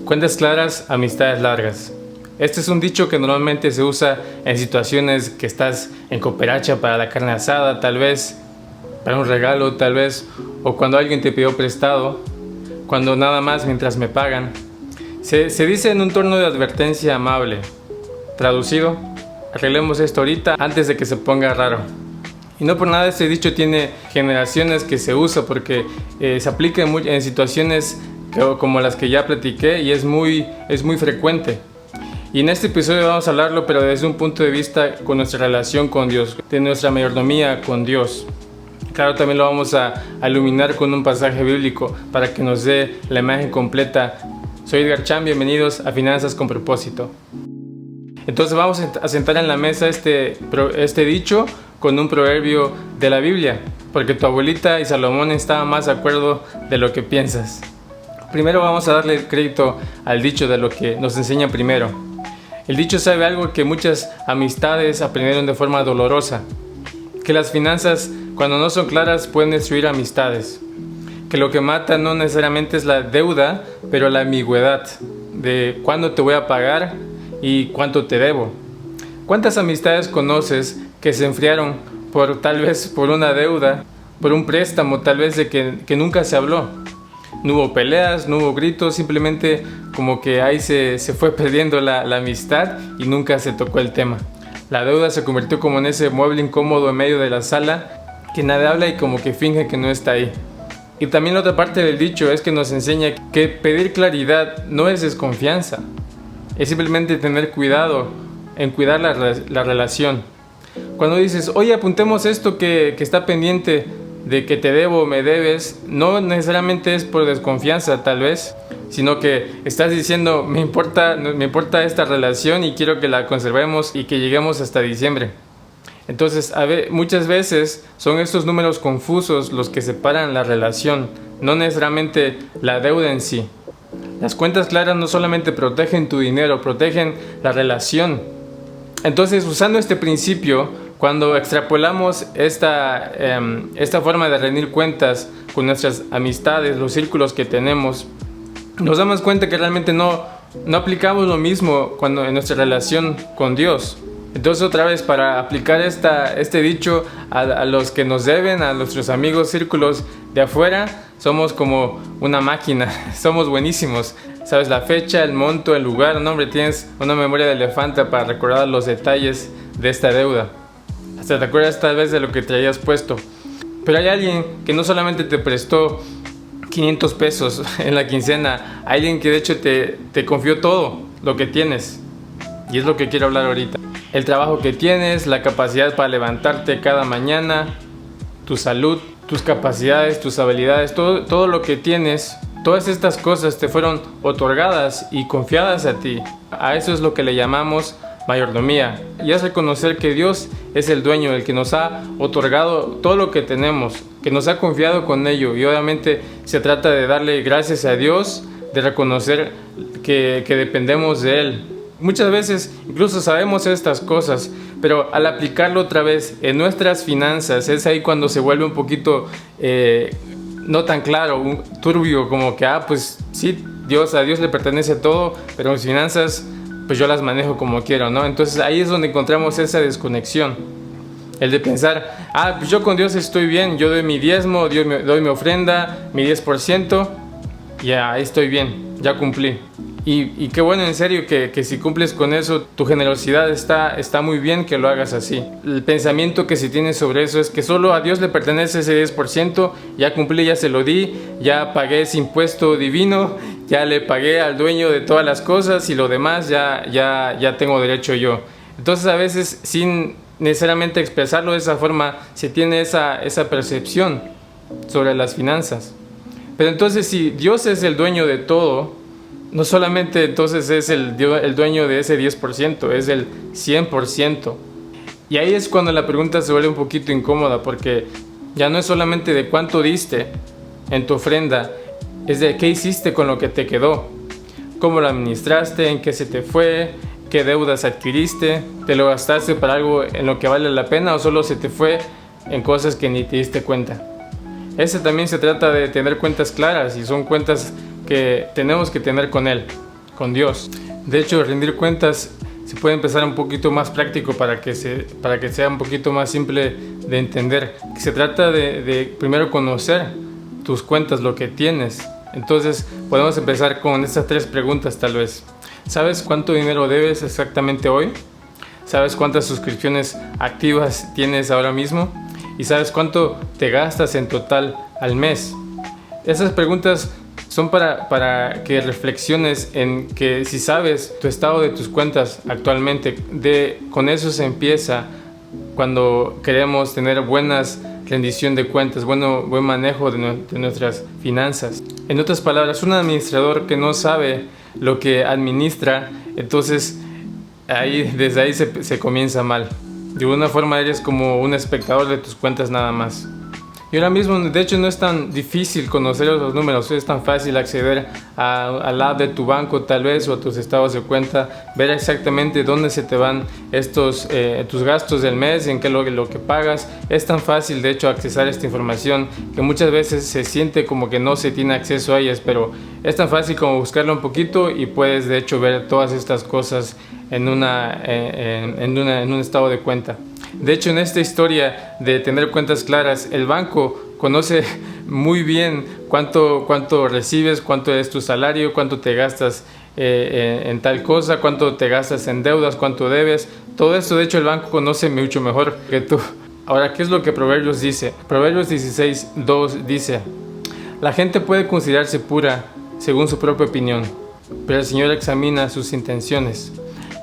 Cuentas claras, amistades largas. Este es un dicho que normalmente se usa en situaciones que estás en cooperacha para la carne asada, tal vez, para un regalo, tal vez, o cuando alguien te pidió prestado, cuando nada más mientras me pagan. Se dice en un tono de advertencia amable. Traducido, arreglemos esto ahorita antes de que se ponga raro. Y no por nada este dicho tiene generaciones que se usa porque se aplica en situaciones como las que ya platiqué y es muy frecuente. Y en este episodio vamos a hablarlo, pero desde un punto de vista con nuestra relación con Dios, de nuestra mayordomía con Dios. Claro, también lo vamos a iluminar con un pasaje bíblico para que nos dé la imagen completa. Soy Edgar Chan, bienvenidos a Finanzas con Propósito. Entonces vamos a sentar en la mesa este dicho con un proverbio de la Biblia, porque tu abuelita y Salomón estaban más de acuerdo de lo que piensas. Primero vamos a darle el crédito al dicho de lo que nos enseña primero. El dicho sabe algo que muchas amistades aprendieron de forma dolorosa, que las finanzas cuando no son claras pueden destruir amistades, que lo que mata no necesariamente es la deuda, pero la ambigüedad de cuándo te voy a pagar y cuánto te debo. ¿Cuántas amistades conoces que se enfriaron tal vez por una deuda, por un préstamo, tal vez de que nunca se habló? No hubo peleas, no hubo gritos, simplemente como que ahí se fue perdiendo la amistad y nunca se tocó el tema. La deuda se convirtió como en ese mueble incómodo en medio de la sala que nadie habla y como que finge que no está ahí. Y también la otra parte del dicho es que nos enseña que pedir claridad no es desconfianza, es simplemente tener cuidado en cuidar la relación. Cuando dices, oye, apuntemos esto que está pendiente de que te debo o me debes, no necesariamente es por desconfianza tal vez, sino que estás diciendo, me importa esta relación y quiero que la conservemos y que lleguemos hasta diciembre. Entonces, muchas veces son estos números confusos los que separan la relación, no necesariamente la deuda en sí. Las cuentas claras no solamente protegen tu dinero, protegen la relación. Entonces, usando este principio, cuando extrapolamos esta forma de rendir cuentas con nuestras amistades, los círculos que tenemos, nos damos cuenta que realmente no aplicamos lo mismo cuando en nuestra relación con Dios. Entonces, otra vez, para aplicar este dicho a los que nos deben, a nuestros amigos, círculos de afuera, somos como una máquina, somos buenísimos. Sabes la fecha, el monto, el lugar, no, hombre, tienes una memoria de elefante para recordar los detalles de esta deuda. Hasta te acuerdas tal vez de lo que traías puesto. Pero hay alguien que no solamente te prestó 500 pesos en la quincena, hay alguien que de hecho te confió todo lo que tienes. Y es lo que quiero hablar ahorita. El trabajo que tienes, la capacidad para levantarte cada mañana, tu salud, tus capacidades, tus habilidades, todo lo que tienes, todas estas cosas te fueron otorgadas y confiadas a ti. A eso es lo que le llamamos mayordomía. Y es reconocer que Dios es el dueño, el que nos ha otorgado todo lo que tenemos, que nos ha confiado con ello. Y obviamente se trata de darle gracias a Dios, de reconocer que dependemos de Él. Muchas veces incluso sabemos estas cosas, pero al aplicarlo otra vez en nuestras finanzas, es ahí cuando se vuelve un poquito no tan claro, turbio, como que, pues sí, a Dios le pertenece todo, pero mis finanzas, pues yo las manejo como quiero, ¿no? Entonces ahí es donde encontramos esa desconexión. El de pensar, pues yo con Dios estoy bien, yo doy mi diezmo, doy mi ofrenda, mi 10%, ya ahí estoy bien, ya cumplí. Y qué bueno, en serio, que si cumples con eso, tu generosidad está muy bien que lo hagas así. El pensamiento que se tiene sobre eso es que solo a Dios le pertenece ese 10%, ya cumplí, ya se lo di, ya pagué ese impuesto divino, ya le pagué al dueño de todas las cosas y lo demás ya tengo derecho yo. Entonces a veces sin necesariamente expresarlo de esa forma, se tiene esa percepción sobre las finanzas. Pero entonces si Dios es el dueño de todo, no solamente entonces es el dueño de ese 10%, es el 100%. Y ahí es cuando la pregunta se vuelve un poquito incómoda, porque ya no es solamente de cuánto diste en tu ofrenda, es de qué hiciste con lo que te quedó, cómo lo administraste, en qué se te fue, qué deudas adquiriste, te lo gastaste para algo en lo que vale la pena o solo se te fue en cosas que ni te diste cuenta. También se trata de tener cuentas claras y son cuentas que tenemos que tener con Él, con Dios. De hecho, rendir cuentas se puede empezar un poquito más práctico para que sea un poquito más simple de entender. Se trata de primero conocer tus cuentas, lo que tienes. Entonces podemos empezar con estas 3 preguntas tal vez. ¿Sabes cuánto dinero debes exactamente hoy? ¿Sabes cuántas suscripciones activas tienes ahora mismo? ¿Y sabes cuánto te gastas en total al mes? Esas preguntas son para que reflexiones en que si sabes tu estado de tus cuentas actualmente, con eso se empieza cuando queremos tener buenas rendición de cuentas, buen manejo de nuestras finanzas. En otras palabras, un administrador que no sabe lo que administra, entonces desde ahí se comienza mal. De alguna forma eres como un espectador de tus cuentas nada más. Y ahora mismo, de hecho, no es tan difícil conocer los números, es tan fácil acceder al app de tu banco tal vez o a tus estados de cuenta, ver exactamente dónde se te van tus gastos del mes, en qué lo que pagas. Es tan fácil, de hecho, accesar esta información que muchas veces se siente como que no se tiene acceso a ellas, pero es tan fácil como buscarlo un poquito y puedes, de hecho, ver todas estas cosas en un estado de cuenta. De hecho, en esta historia de tener cuentas claras, el banco conoce muy bien cuánto recibes, cuánto es tu salario, cuánto te gastas en tal cosa, cuánto te gastas en deudas, cuánto debes. Todo esto, de hecho, el banco conoce mucho mejor que tú. Ahora, ¿qué es lo que Proverbios dice? Proverbios 16:2 dice: la gente puede considerarse pura según su propia opinión, pero el Señor examina sus intenciones.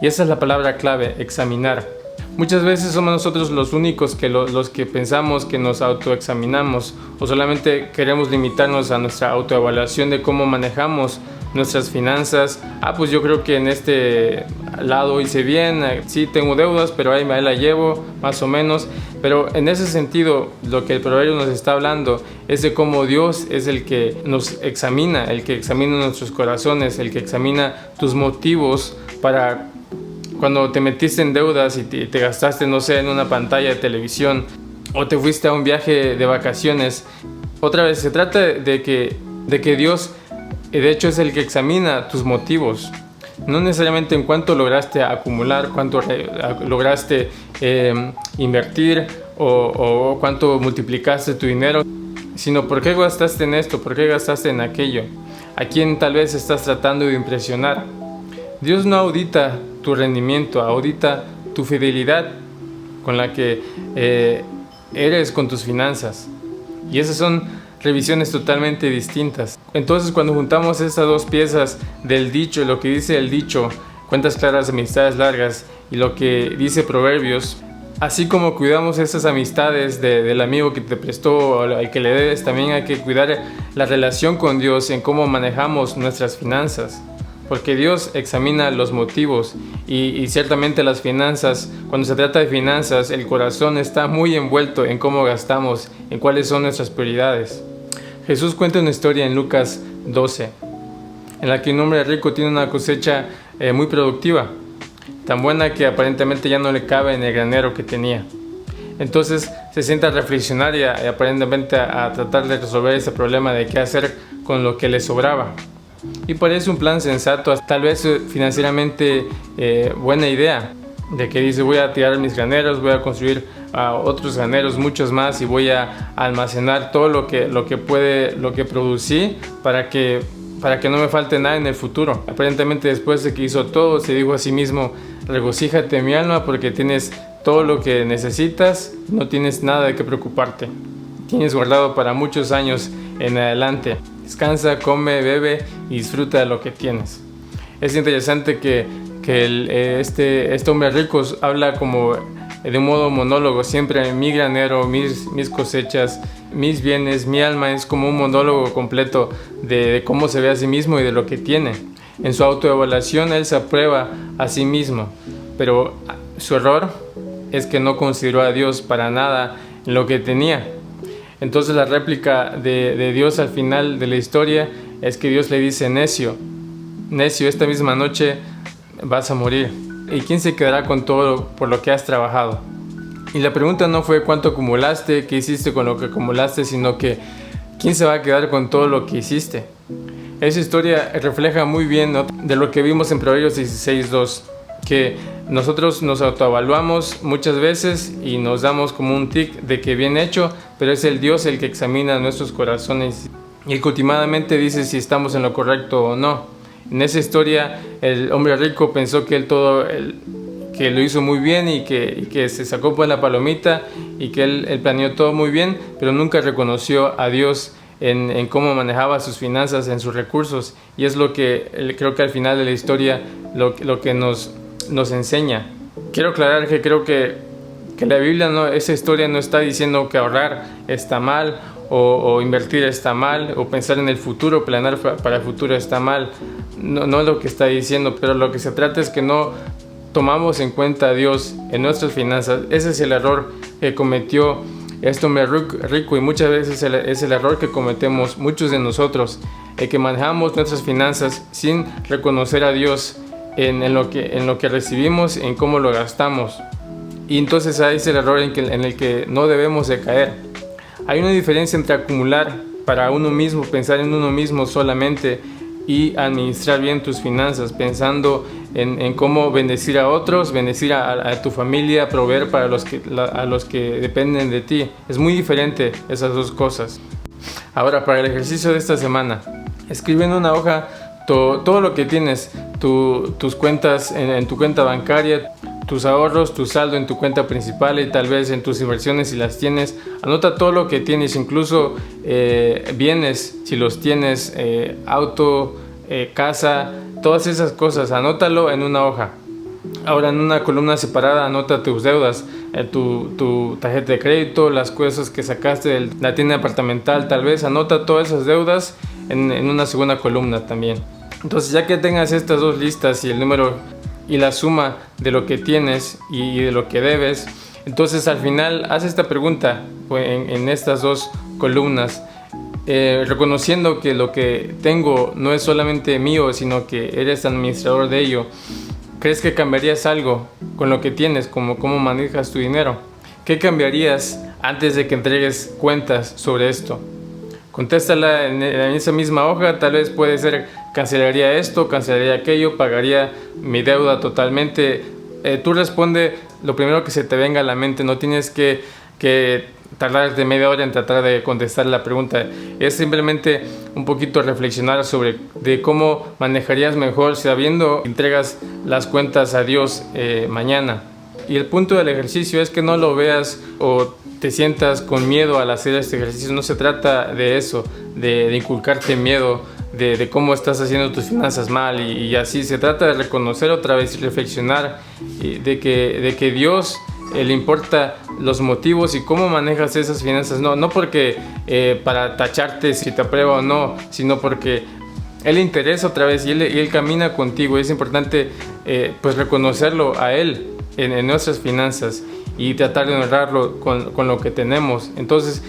Y esa es la palabra clave, examinar. Muchas veces somos nosotros los únicos los que pensamos que nos autoexaminamos, o solamente queremos limitarnos a nuestra autoevaluación de cómo manejamos nuestras finanzas. Pues yo creo que en este lado hice bien, sí tengo deudas, pero ahí la llevo más o menos. Pero en ese sentido, lo que el proverbio nos está hablando es de cómo Dios es el que nos examina, el que examina nuestros corazones, el que examina tus motivos para cuando te metiste en deudas y te gastaste, no sé, en una pantalla de televisión, o te fuiste a un viaje de vacaciones. Otra vez, se trata de que Dios, de hecho, es el que examina tus motivos. No necesariamente en cuánto lograste acumular, cuánto lograste invertir o cuánto multiplicaste tu dinero, sino por qué gastaste en esto, por qué gastaste en aquello, a quién tal vez estás tratando de impresionar. Dios no audita tu rendimiento, audita tu fidelidad con la que eres con tus finanzas. Y esas son revisiones totalmente distintas. Entonces, cuando juntamos estas 2 piezas del dicho, lo que dice el dicho, cuentas claras, amistades largas, y lo que dice Proverbios, así como cuidamos esas amistades del amigo que te prestó o al que le debes, también hay que cuidar la relación con Dios en cómo manejamos nuestras finanzas. Porque Dios examina los motivos y ciertamente las finanzas, cuando se trata de finanzas, el corazón está muy envuelto en cómo gastamos, en cuáles son nuestras prioridades. Jesús cuenta una historia en Lucas 12, en la que un hombre rico tiene una cosecha muy productiva, tan buena que aparentemente ya no le cabe en el granero que tenía. Entonces se sienta a reflexionar y aparentemente a tratar de resolver ese problema de qué hacer con lo que le sobraba. Y parece un plan sensato, tal vez financieramente buena idea, de que dice: voy a tirar mis graneros, voy a construir otros graneros, muchos más, y voy a almacenar todo lo que producí para que no me falte nada en el futuro. Aparentemente, después de que hizo todo, se dijo a sí mismo: regocíjate mi alma, porque tienes todo lo que necesitas, no tienes nada de qué preocuparte, tienes guardado para muchos años en adelante. Descansa, come, bebe y disfruta de lo que tienes. Es interesante que este hombre rico habla como de un modo monólogo, siempre: mi granero, mis cosechas, mis bienes, mi alma. Es como un monólogo completo de cómo se ve a sí mismo y de lo que tiene. En su autoevaluación él se aprueba a sí mismo, pero su error es que no consideró a Dios para nada en lo que tenía. Entonces la réplica de Dios al final de la historia es que Dios le dice: necio, esta misma noche vas a morir. ¿Y quién se quedará con todo por lo que has trabajado? Y la pregunta no fue cuánto acumulaste, qué hiciste con lo que acumulaste, sino que ¿quién se va a quedar con todo lo que hiciste? Esa historia refleja muy bien, ¿no?, de lo que vimos en Proverbios 16:2, que nosotros nos autoevaluamos muchas veces y nos damos como un tic de que bien hecho, pero es el Dios el que examina nuestros corazones y el que últimamente dice si estamos en lo correcto o no. En esa historia el hombre rico pensó que que lo hizo muy bien y que se sacó pues la palomita y que él planeó todo muy bien, pero nunca reconoció a Dios en cómo manejaba sus finanzas, en sus recursos, y es lo que creo que al final de la historia lo que nos enseña. Quiero aclarar que creo que la Biblia, esa historia no está diciendo que ahorrar está mal o invertir está mal o pensar en el futuro, planear para el futuro está mal. No es lo que está diciendo, pero lo que se trata es que no tomamos en cuenta a Dios en nuestras finanzas. Ese es el error que cometió este hombre rico y muchas veces es el error que cometemos muchos de nosotros, que manejamos nuestras finanzas sin reconocer a Dios en lo que recibimos, en cómo lo gastamos. Y entonces ahí es el error en el que no debemos de caer. Hay una diferencia entre acumular para uno mismo, pensar en uno mismo solamente, y administrar bien tus finanzas, pensando en cómo bendecir a otros, bendecir a tu familia, proveer para a los que dependen de ti. Es muy diferente esas dos cosas. Ahora, para el ejercicio de esta semana, escribe en una hoja todo lo que tienes, tus cuentas en tu cuenta bancaria, tus ahorros, tu saldo en tu cuenta principal y tal vez en tus inversiones si las tienes. Anota todo lo que tienes, incluso bienes si los tienes, auto, casa, todas esas cosas. Anótalo en una hoja. Ahora, en una columna separada anota tus deudas, tu tarjeta de crédito, las cosas que sacaste de la tienda departamental, tal vez. Anota todas esas deudas en una segunda columna también. Entonces, ya que tengas estas dos listas y el número y la suma de lo que tienes y de lo que debes, entonces al final haz esta pregunta en estas dos columnas, reconociendo que lo que tengo no es solamente mío, sino que eres administrador de ello. ¿Crees que cambiarías algo con lo que tienes, como cómo manejas tu dinero? ¿Qué cambiarías antes de que entregues cuentas sobre esto? Contéstala en esa misma hoja. Tal vez puede ser: cancelaría esto, cancelaría aquello, pagaría mi deuda totalmente. Tú responde lo primero que se te venga a la mente. No tienes que tardarte media hora en tratar de contestar la pregunta. Es simplemente un poquito reflexionar sobre de cómo manejarías mejor sabiendo que entregas las cuentas a Dios mañana. Y el punto del ejercicio es que no lo veas o te sientas con miedo al hacer este ejercicio. No se trata de eso, de inculcarte miedo de cómo estás haciendo tus finanzas mal y así. Se trata de reconocer otra vez y reflexionar de que Dios le importa los motivos y cómo manejas esas finanzas. No porque para tacharte si te aprueba o no, sino porque Él le interesa otra vez y él camina contigo. Es importante pues reconocerlo a Él en nuestras finanzas y tratar de honrarlo con lo que tenemos. Entonces,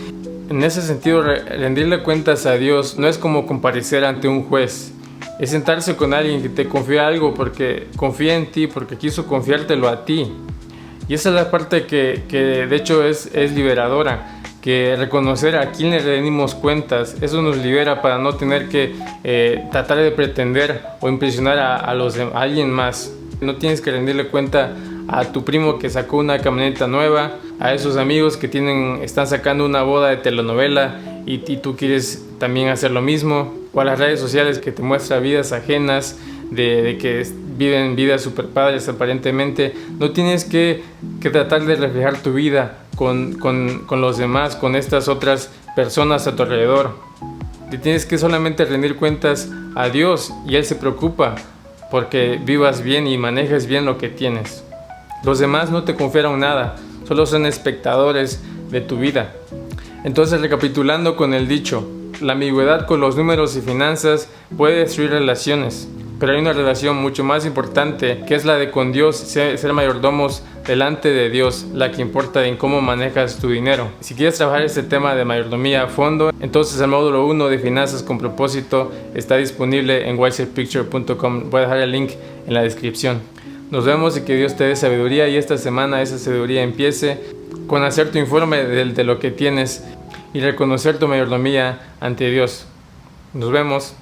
en ese sentido, rendirle cuentas a Dios no es como comparecer ante un juez. Es sentarse con alguien que te confía algo porque confía en ti, porque quiso confiártelo a ti. Y esa es la parte que de hecho es liberadora, que reconocer a quién le rendimos cuentas. Eso nos libera para no tener que tratar de pretender o impresionar a alguien más. No tienes que rendirle cuenta a tu primo que sacó una camioneta nueva, a esos amigos que están sacando una boda de telenovela y tú quieres también hacer lo mismo, o a las redes sociales que te muestran vidas ajenas de que viven vidas super padres aparentemente. No tienes que tratar de reflejar tu vida con los demás, con estas otras personas a tu alrededor. Te tienes que solamente rendir cuentas a Dios y Él se preocupa porque vivas bien y manejes bien lo que tienes. Los demás no te confiaron nada, solo son espectadores de tu vida. Entonces, recapitulando con el dicho, la ambigüedad con los números y finanzas puede destruir relaciones, pero hay una relación mucho más importante, que es la de con Dios, ser mayordomos delante de Dios, la que importa en cómo manejas tu dinero. Si quieres trabajar este tema de mayordomía a fondo, entonces el módulo 1 de finanzas con propósito está disponible en wiserpicture.com. Voy a dejar el link en la descripción. Nos vemos y que Dios te dé sabiduría, y esta semana esa sabiduría empiece con hacer tu informe de lo que tienes y reconocer tu mayordomía ante Dios. Nos vemos.